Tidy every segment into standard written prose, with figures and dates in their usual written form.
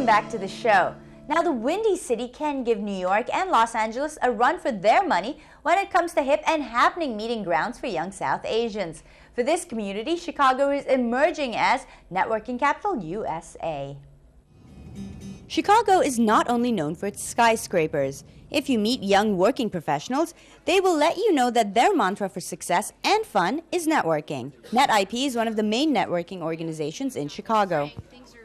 welcome back to the show. Now, the Windy City can give New York and Los Angeles a run for their money when it comes to hip and happening meeting grounds for young South Asians. For this community, Chicago is emerging as Networking Capital USA. Chicago is not only known for its skyscrapers. If you meet young working professionals, they will let you know that their mantra for success and fun is networking. NetIP is one of the main networking organizations in Chicago.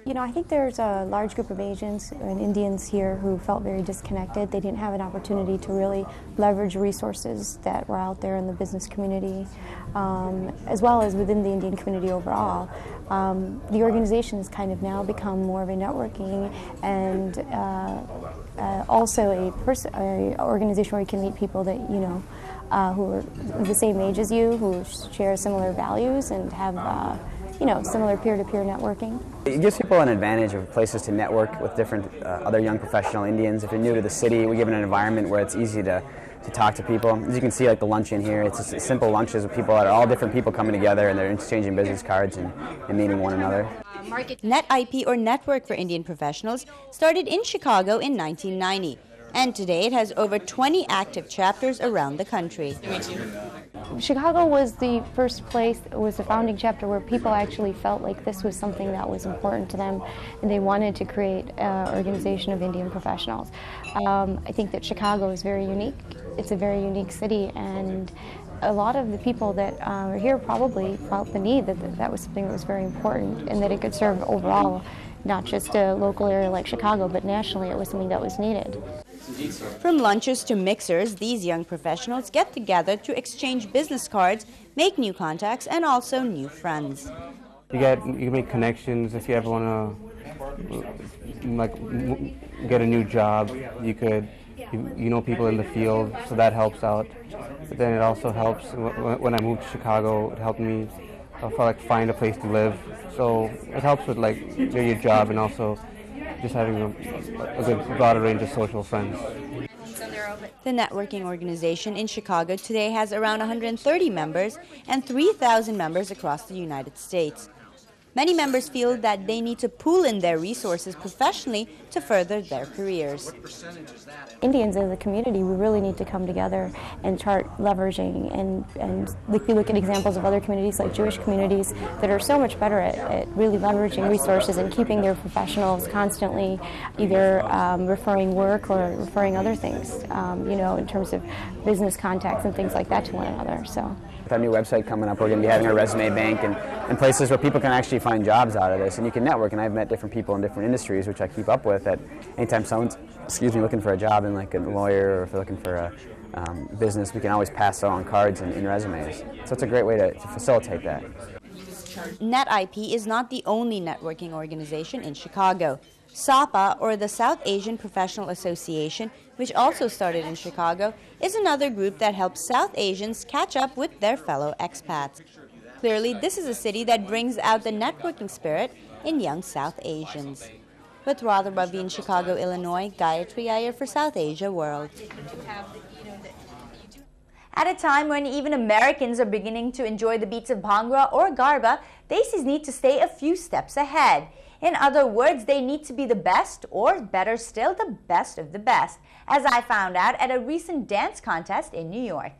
You know, I think there's a large group of Asians and Indians here who felt very disconnected. They didn't have an opportunity to really leverage resources that were out there in the business community, as well as within the Indian community overall. The organization has kind of now become more of a networking and also a organization where you can meet people that, you know, who are the same age as you, who share similar values and have you know, similar peer-to-peer networking. It gives people an advantage of places to network with different other young professional Indians. If you're new to the city, we give an environment where it's easy to talk to people. As you can see, like the luncheon here, it's just simple lunches with people that are all different people coming together and they're exchanging business cards and meeting one another. NetIP, or Network for Indian Professionals, started in Chicago in 1990. And today it has over 20 active chapters around the country. Chicago was the first place, was the founding chapter where people actually felt like this was something that was important to them and they wanted to create an organization of Indian professionals. I think that Chicago is very unique. It's a very unique city, and a lot of the people that are here probably felt the need that that was something that was very important and that it could serve overall, not just a local area like Chicago, but nationally it was something that was needed. From lunches to mixers, these young professionals get together to exchange business cards, make new contacts, and also new friends. You make connections. If you ever want to get a new job, you know people in the field, so that helps out. But then it also helps when I moved to Chicago. It helped me find a place to live. So it helps with your job and also just having a good broader range of social friends. The networking organization in Chicago today has around 130 members and 3,000 members across the United States. Many members feel that they need to pool in their resources professionally to further their careers. Indians as a community, we really need to come together and start leveraging, and if you look at examples of other communities like Jewish communities that are so much better at really leveraging resources and keeping their professionals constantly either referring work or referring other things, you know, in terms of business contacts and things like that to one another. So. With our new website coming up, we're going to be having a resume bank and places where people can actually find jobs out of this, and you can network. And I've met different people in different industries, which I keep up with. That anytime someone's, looking for a job in like a lawyer, or if they're looking for a business, we can always pass on cards and resumes. So it's a great way to facilitate that. NetIP is not the only networking organization in Chicago. SAPA, or the South Asian Professional Association, which also started in Chicago, is another group that helps South Asians catch up with their fellow expats. Clearly, this is a city that brings out the networking spirit in young South Asians. With Radha Ravi in Chicago, Illinois, Gayatri Iyer for South Asia World. At a time when even Americans are beginning to enjoy the beats of Bhangra or Garba, Desis need to stay a few steps ahead. In other words, they need to be the best, or better still, the best of the best, as I found out at a recent dance contest in New York.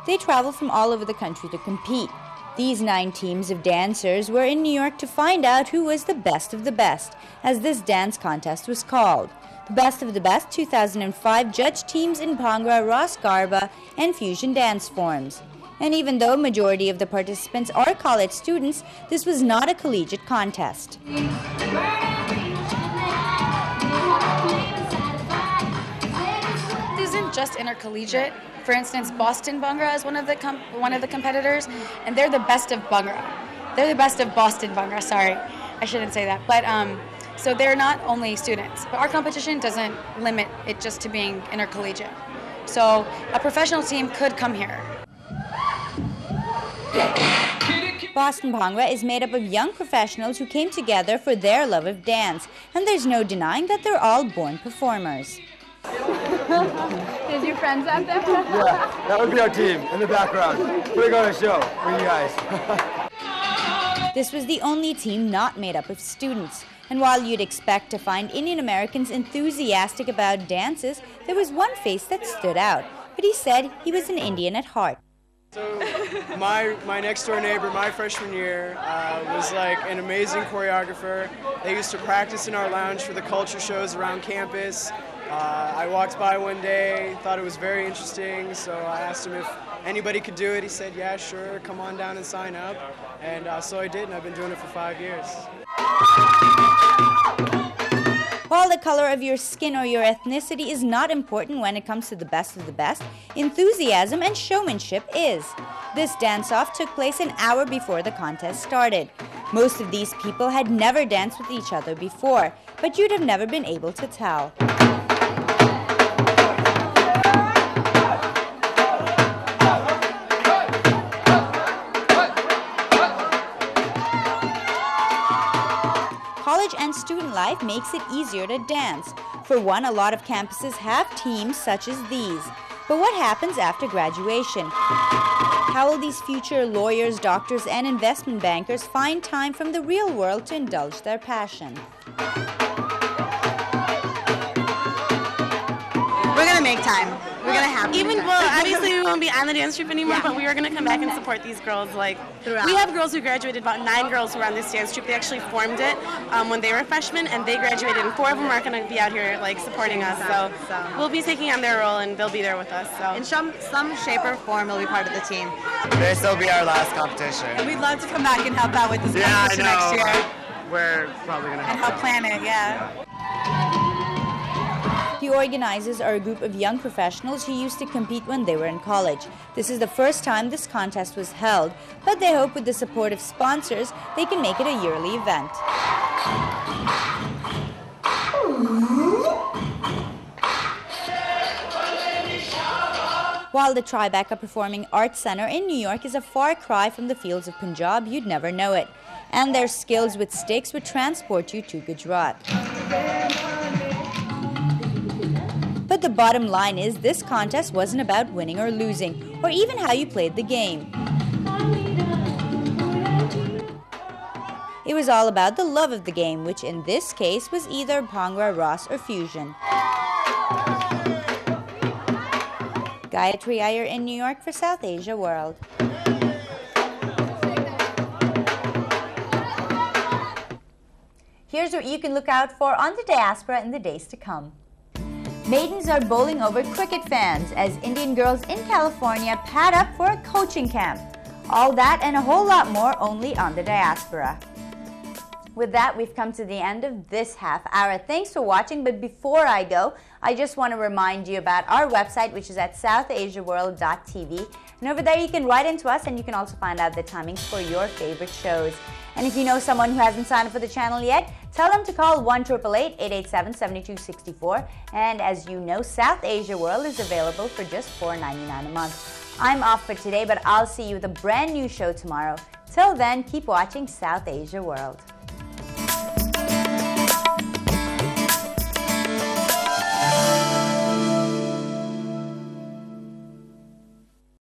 They traveled from all over the country to compete. These 9 teams of dancers were in New York to find out who was the best of the best, as this dance contest was called. The Best of the Best 2005 judged teams in Bhangra, Ras Garba, and fusion dance forms. And even though majority of the participants are college students, this was not a collegiate contest. It isn't just intercollegiate. For instance, Boston Bhangra is one of the competitors, and they're the best of Bhangra. They're the best of Boston Bhangra. Sorry, I shouldn't say that. But so they're not only students, but our competition doesn't limit it just to being intercollegiate. So a professional team could come here. Boston Bhangra is made up of young professionals who came together for their love of dance, and there's no denying that they're all born performers. Is your friends out there? Yeah, that would be our team in the background. Putting on a show for you guys. This was the only team not made up of students. And while you'd expect to find Indian Americans enthusiastic about dances, there was one face that stood out. But he said he was an Indian at heart. So my next door neighbor, my freshman year, was like an amazing choreographer. They used to practice in our lounge for the culture shows around campus. I walked by one day, thought it was very interesting, so I asked him if anybody could do it. He said, yeah, sure, come on down and sign up. And so I did, and I've been doing it for 5 years. While the color of your skin or your ethnicity is not important when it comes to the best of the best, enthusiasm and showmanship is. This dance-off took place an hour before the contest started. Most of these people had never danced with each other before, but you'd have never been able to tell. College and student life makes it easier to dance. For one, a lot of campuses have teams such as these. But what happens after graduation? How will these future lawyers, doctors, and investment bankers find time from the real world to indulge their passion? We're going to make time. We're going to have obviously we won't be on the dance troupe anymore, but we are going to come back and support these girls like throughout. We have girls who graduated, about 9 girls who were on this dance troupe. They actually formed it when they were freshmen, and they graduated, and 4 of them are going to be out here like supporting us. So we'll be taking on their role, and they'll be there with us. So in some shape or form, they'll be part of the team. This will be our last competition. And we'd love to come back and help out with this competition next year. We're probably going to help plan it, The organizers are a group of young professionals who used to compete when they were in college. This is the first time this contest was held, but they hope with the support of sponsors, they can make it a yearly event. While the Tribeca Performing Arts Center in New York is a far cry from the fields of Punjab, you'd never know it. And their skills with sticks would transport you to Gujarat. But the bottom line is this contest wasn't about winning or losing, or even how you played the game. It was all about the love of the game, which in this case was either Bhangra, Ras, or Fusion. Gayatri Iyer in New York for South Asia World. Here's what you can look out for on the Diaspora in the days to come. Maidens are bowling over cricket fans as Indian girls in California pad up for a coaching camp. All that and a whole lot more only on the Diaspora. With that, we've come to the end of this half hour. Thanks for watching, but before I go, I just want to remind you about our website, which is at southasiaworld.tv. And over there you can write into us, and you can also find out the timings for your favorite shows. And if you know someone who hasn't signed up for the channel yet, tell them to call 1-888-887-7264. And as you know, South Asia World is available for just $4.99 a month. I'm off for today, but I'll see you with a brand new show tomorrow. Till then, keep watching South Asia World.